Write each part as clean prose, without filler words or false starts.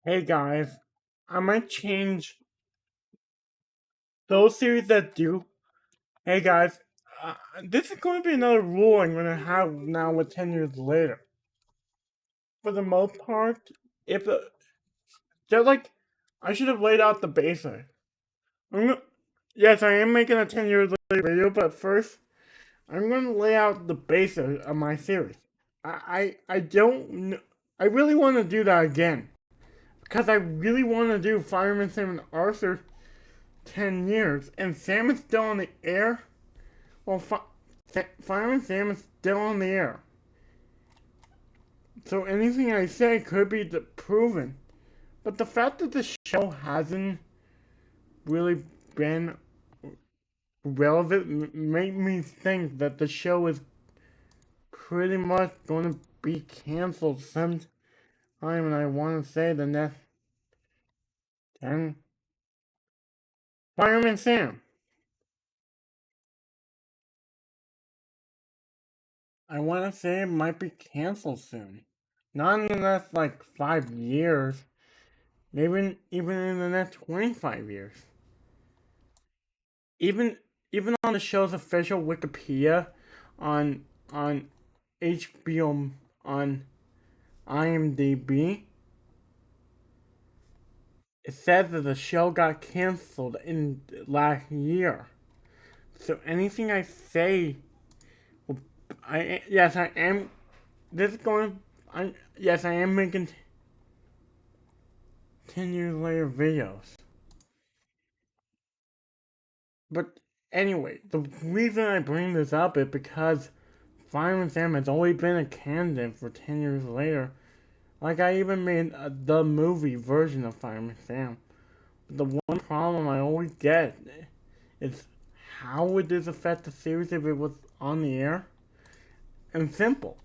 Hey guys, I might change those series that do. Hey guys, this is going to be another rule I'm going to have now with 10 years later. For the most part, if they're like, I should have laid out the basics. I'm gonna, yes, I am making a 10 years later video, but first, I'm going to lay out the basics of my series. I don't, I really want to do that again. Because I really want to do Fireman Sam and Arthur 10 years, and Sam is still on the air. Well, Fireman Sam is still on the air. So anything I say could be proven. But the fact that the show hasn't really been relevant made me think that the show is pretty much going to be canceled sometime, and I want to say the next 10. Fireman Sam. I want to say it might be canceled soon. Not in the next like 5 years. Maybe even in the next 25 years. Even even on the show's official Wikipedia on HBO on IMDb, it says that the show got canceled in last year. So anything I say, I yes I am. This is going. I yes I am making 10 years later videos. But anyway, the reason I bring this up is because Fireman Sam has always been a candidate for 10 years later. Like, I even made the movie version of Fireman Sam. The one problem I always get is how would this affect the series if it was on the air? And simple.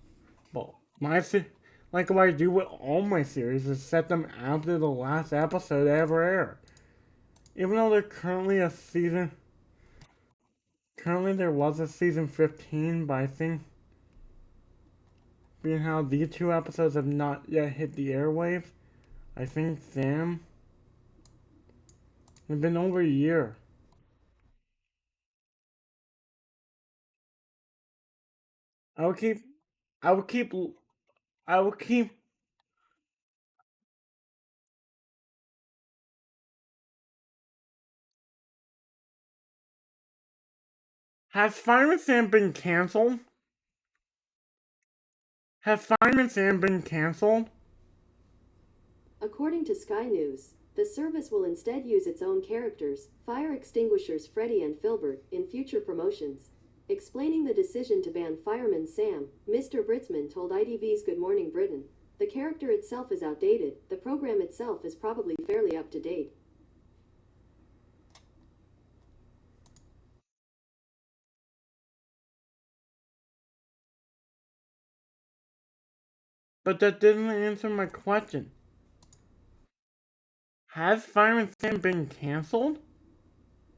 Well, like what I do with all my series is set them after the last episode ever aired. Even though they're currently there was a season 15, but I think being how these two episodes have not yet hit the airwaves, I think Sam. It's been over a year. I will keep. I will keep. I will keep. Has Fireman Sam been canceled? Has Fireman Sam been canceled? According to Sky News, the service will instead use its own characters, fire extinguishers Freddy and Filbert, in future promotions. Explaining the decision to ban Fireman Sam, Mr. Britzman told ITV's Good Morning Britain, "The character itself is outdated, the program itself is probably fairly up to date." But that didn't answer my question. Has Fireman Sam been canceled?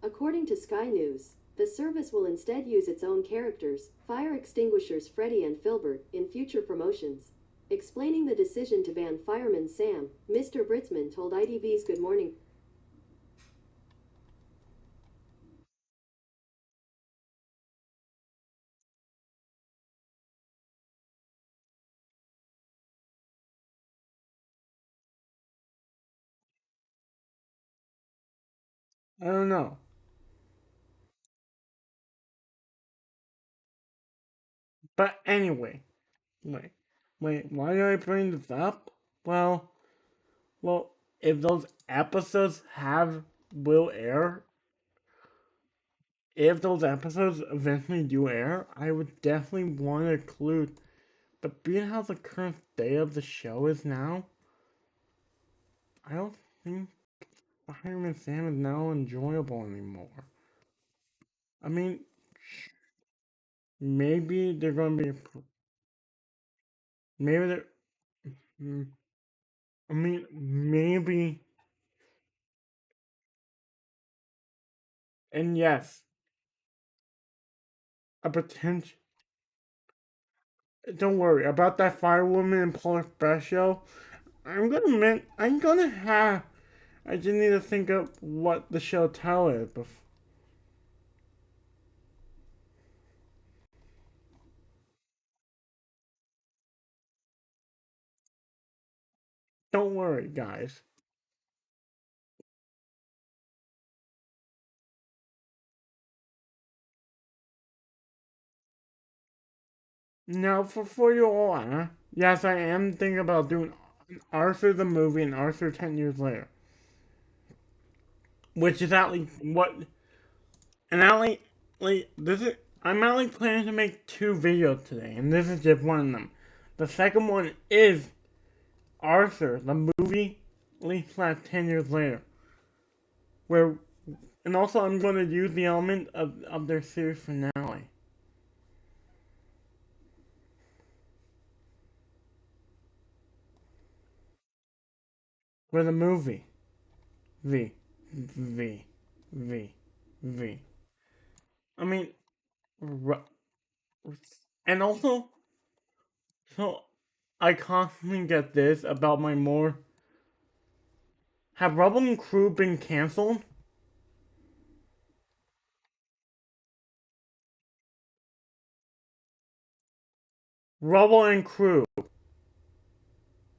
According to Sky News, the service will instead use its own characters, fire extinguishers Freddy and Filbert, in future promotions. Explaining the decision to ban Fireman Sam, Mr. Britzman told ITV's Good Morning. I don't know. But anyway, wait, why did I bring this up? Well, well, if those episodes will air, if those episodes eventually do air, I would definitely want to include. But being how the current state of the show is now, I don't think Fireman Sam is now enjoyable anymore. I mean, maybe they're going to be. Maybe they're. mm, I mean, maybe. And yes, a potential. Don't worry about that Firewoman and Polar Bear show. I'm gonna have. I just need to think of what the show title is. Don't worry, guys. Now, for you all, yes, I am thinking about doing Arthur the movie and Arthur 10 years later, which is actually what. And like this is. I'm actually planning to make two videos today, and this is just one of them. The second one is Arthur, the movie, slash 10 years later, where, and also I'm going to use the element of their series finale. For the movie. V. V. V. V. I mean, and also, so I constantly get this about my more. Have Rubble and Crew been cancelled? Rubble and Crew.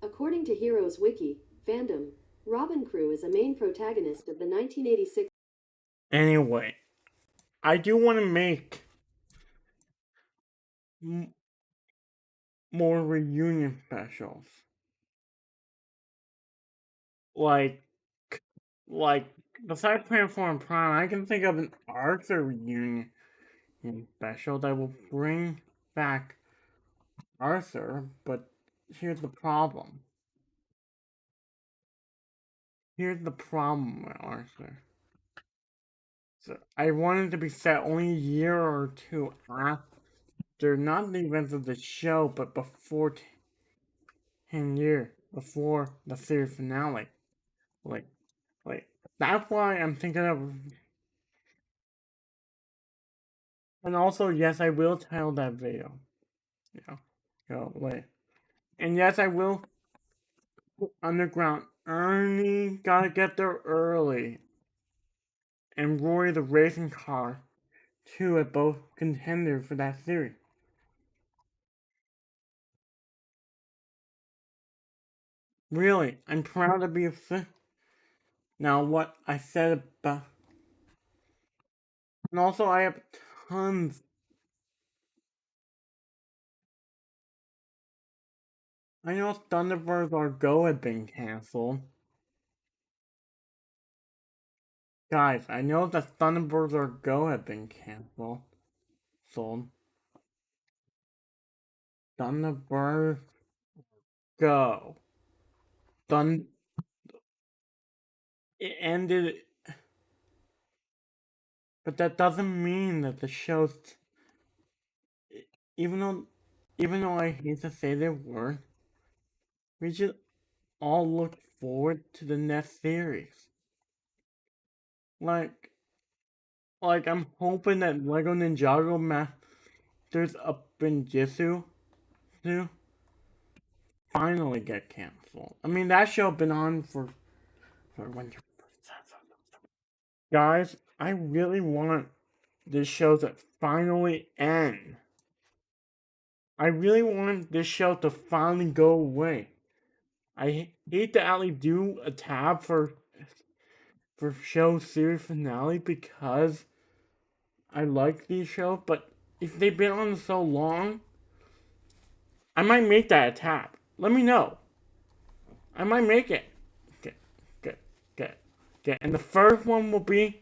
According to Heroes Wiki, fandom, Robin Crew is a main protagonist of the 1986. Anyway, I do want to make more reunion specials. Like, like, besides Transform Prime, I can think of an Arthur reunion special that will bring back Arthur, but here's the problem. Here's the problem with Arthur. So I wanted to be set only a year or two after not the events of the show, but before 10 years before the series finale. Like, like that's why I'm thinking of. And also, yes, I will title that video. Yeah, go wait. And yes, I will. Underground. Ernie gotta get there early, and Roy the racing car, too, are both contenders for that series. Really, I'm proud to be a fan. Now, what I said about. And also, I have tons. I know Thunderbirds Are Go had been cancelled. Guys, I know that Thunderbirds Are Go had been cancelled. Sold. Thunderbirds Go. Thun. It ended. But that doesn't mean that the show's. Even though. Even though I hate to say the word, we should all look forward to the next series. Like, I'm hoping that Lego Ninjago Masters of Benjitsu do finally get canceled. I mean, that show been on for when. Guys, I really want this show to finally end. I really want this show to finally go away. I hate to actually do a tab for show series finale because I like these shows, but if they've been on so long, I might make that a tab. Let me know. I might make it. Okay, good, good, good. And the first one will be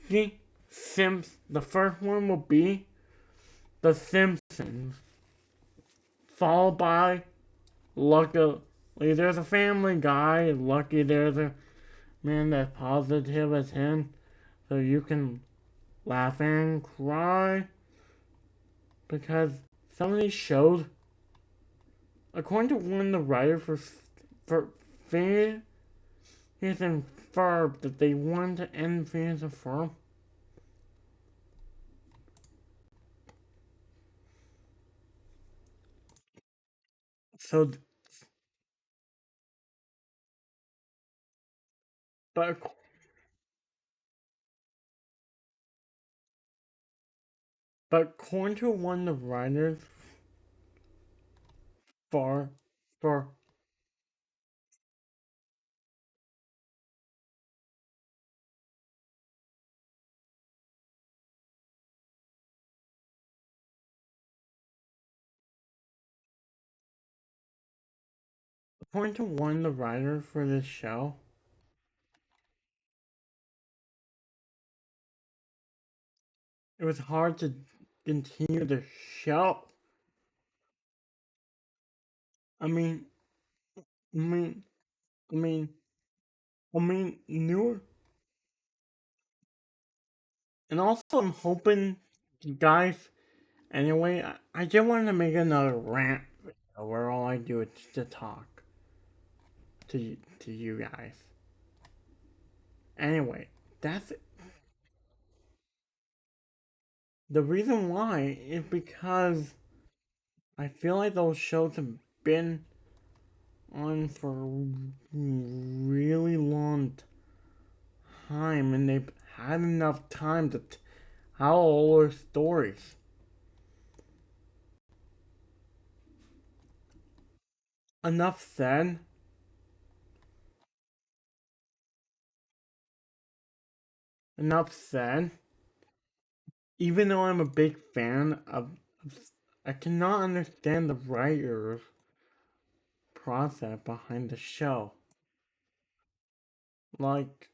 the Sims. The first one will be The Simpsons, followed by Luckily There's a Family Guy. Lucky There's a Man that's positive as him, so you can laugh and cry. Because some of these shows, according to one of the writers for Phineas and Ferb, that they wanted to end Phineas and Ferb. So But according to one of the writers for for according to one of the writers for this show, it was hard to continue the show. I mean, I mean, I mean, new, and also I'm hoping you guys. Anyway, I just wanted to make another rant video where all I do is to talk to you guys. Anyway, that's the reason why is because I feel like those shows have been on for a really long time and they've had enough time to tell all their stories. Enough said. Enough said. Even though I'm a big fan of I cannot understand the writers' process behind the show. Like,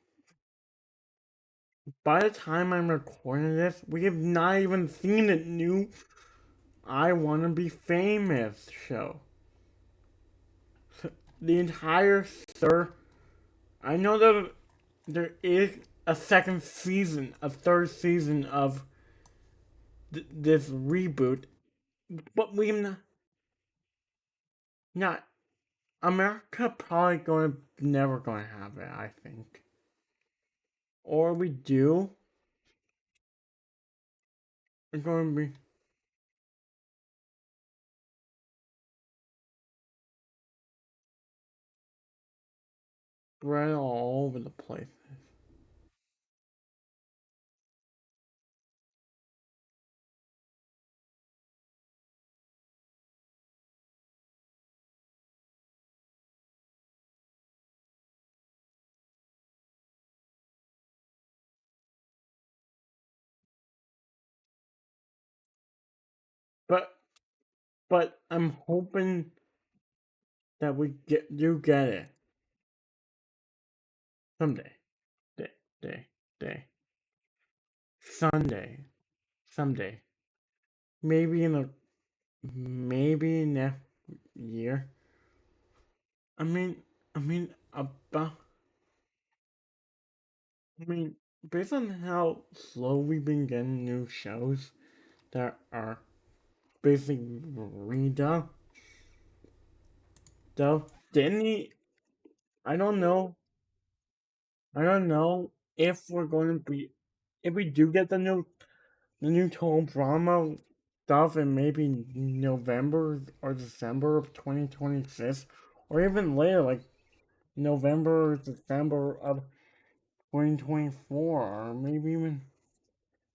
by the time I'm recording this, we have not even seen the new I Wanna Be Famous show. The entire third. I know that there is a second season, a third season of this reboot, but we've not. America probably going never going to have it, I think. Or we do. It's going to be spread all over the place. But I'm hoping that we get it someday. Day, day, day. Sunday. Someday. Maybe in a maybe next year. I mean about I mean based on how slow we've been getting new shows that are basically redone, though, didn't he? I don't know. I don't know if we're going to be if we do get the new Total Drama stuff in maybe November or December of 2026, or even later, like November or December of 2024, or maybe even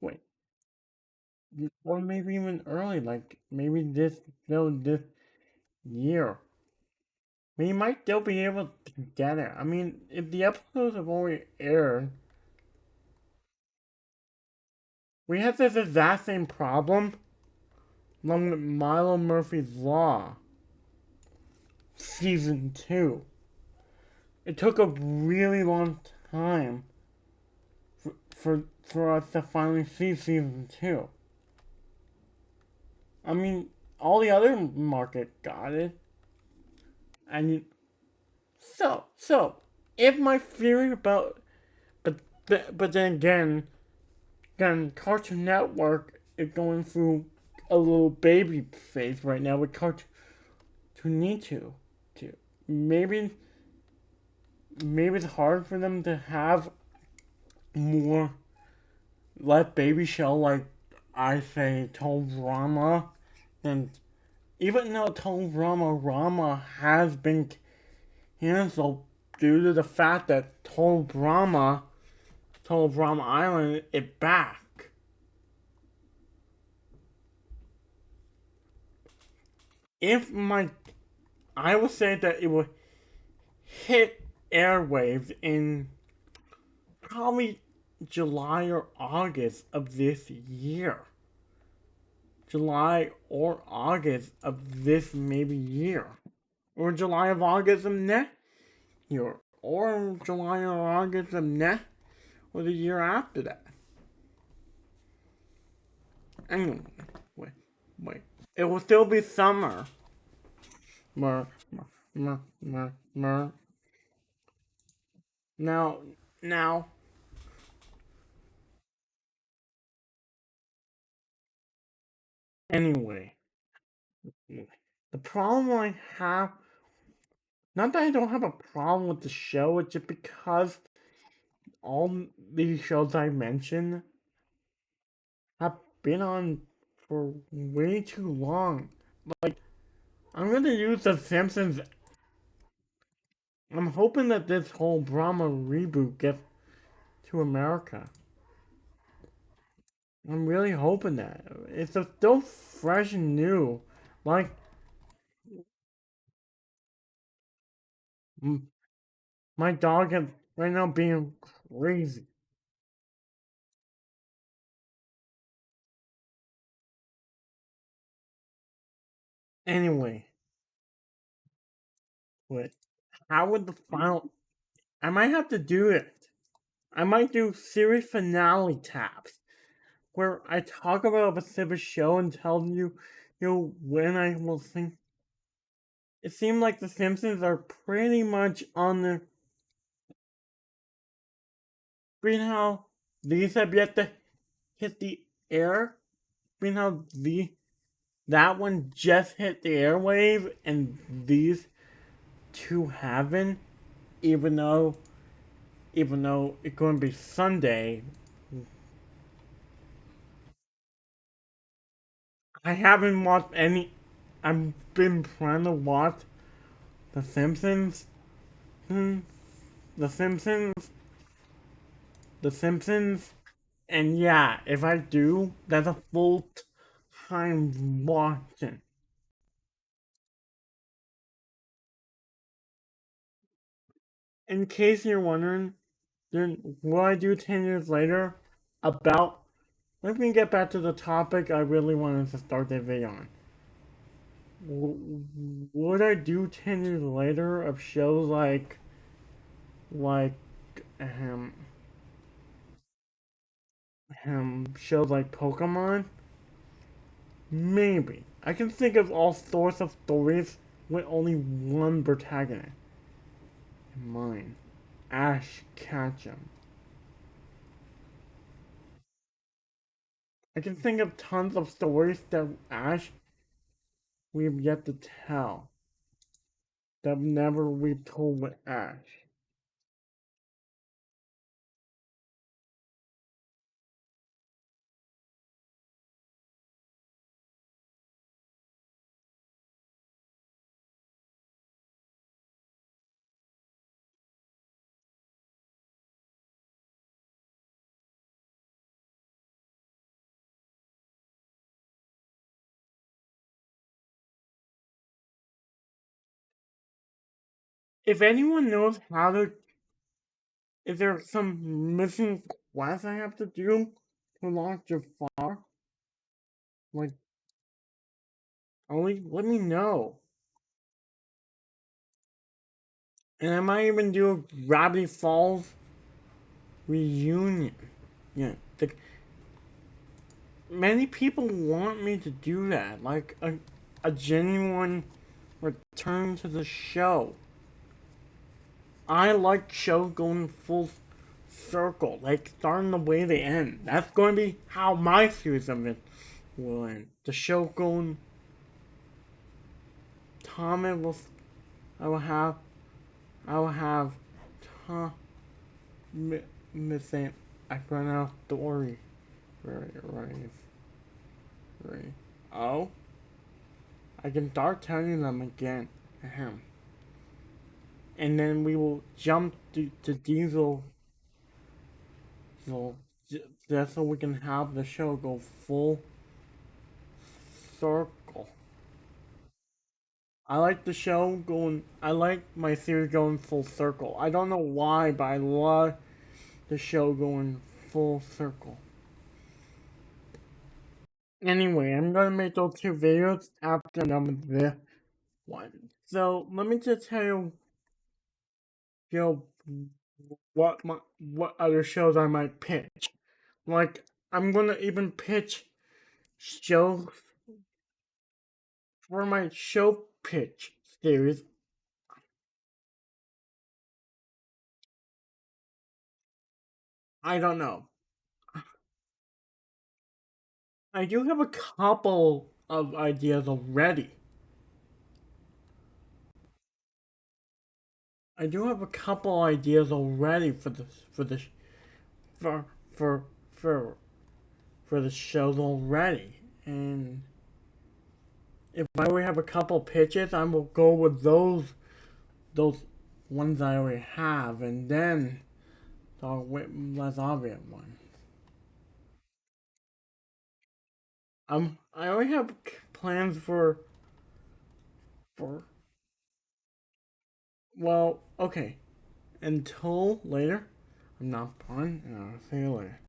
wait, or maybe even early, like maybe this year. We might still be able to get it. I mean, if the episodes have already aired, we had this exact same problem along with Milo Murphy's Law season 2. It took a really long time for us to finally see season 2. I mean, all the other market got it, and so if my theory about but then again, Cartoon Network is going through a little baby phase right now with Cartoon need to maybe it's hard for them to have more let baby show like I say Total Drama, and even though Total Drama has been canceled due to the fact that Total Brahma Island is back. If my, I would say that it will hit airwaves in probably July or August of this year. July or August of this maybe year. Or July of August of next year. Or July or August of next or the year after that. Anyway, wait, wait. It will still be summer. Mer, mer, mer, mer. Now, now, anyway. The problem I have, not that I don't have a problem with the show, it's just because all these shows I mentioned have been on for way too long. Like, I'm gonna use The Simpsons. I'm hoping that this whole Brahma reboot gets to America. I'm really hoping that. It's still fresh and new. Like, my dog is right now being crazy. Anyway, wait, how would the final. I might have to do it. I might do series finale taps where I talk about a specific show and tell you when I will think. It seemed like The Simpsons are pretty much on the. Being how these have yet to hit the air. Being how that one just hit the airwave and these two haven't, even though it's going to be Sunday. I haven't watched any. I've been trying to watch The Simpsons. Hmm, The Simpsons. The Simpsons. And yeah, if I do, that's a full time watching. In case you're wondering, then what I do 10 years later about. Let me get back to the topic I really wanted to start the video on. What I do 10 years later of shows like um shows like Pokemon? Maybe. I can think of all sorts of stories with only one protagonist in mind. Ash Ketchum. I can think of tons of stories that Ash we've yet to tell. That never we've told with Ash. If anyone knows how to, is there some missing quest I have to do to launch Jafar? Like, only let me know. And I might even do a Gravity Falls reunion. Yeah, many people want me to do that, like a genuine return to the show. I like shows going full circle, like starting the way they end. That's going to be how my series of it will end. The show going. Tommy will. I will have. I will have. Tom. Missing. I run out story. Right. Oh. I can start telling them again. Ahem. and then we will jump to Diesel. So that's so we can have the show go full circle. I like the show going. I like my series going full circle. I don't know why, but I love the show going full circle. Anyway, I'm gonna make those two videos after I'm done with this one. So let me just tell you, you know, what other shows I might pitch. Like I'm gonna even pitch shows for my show pitch series. I don't know. I do have a couple of ideas already. I do have a couple ideas already for for for for the shows already, and if I already have a couple pitches, I will go with those ones I already have, and then the less obvious ones. I already have plans for well, okay. Until later, I'm not fun, and I'll see you later.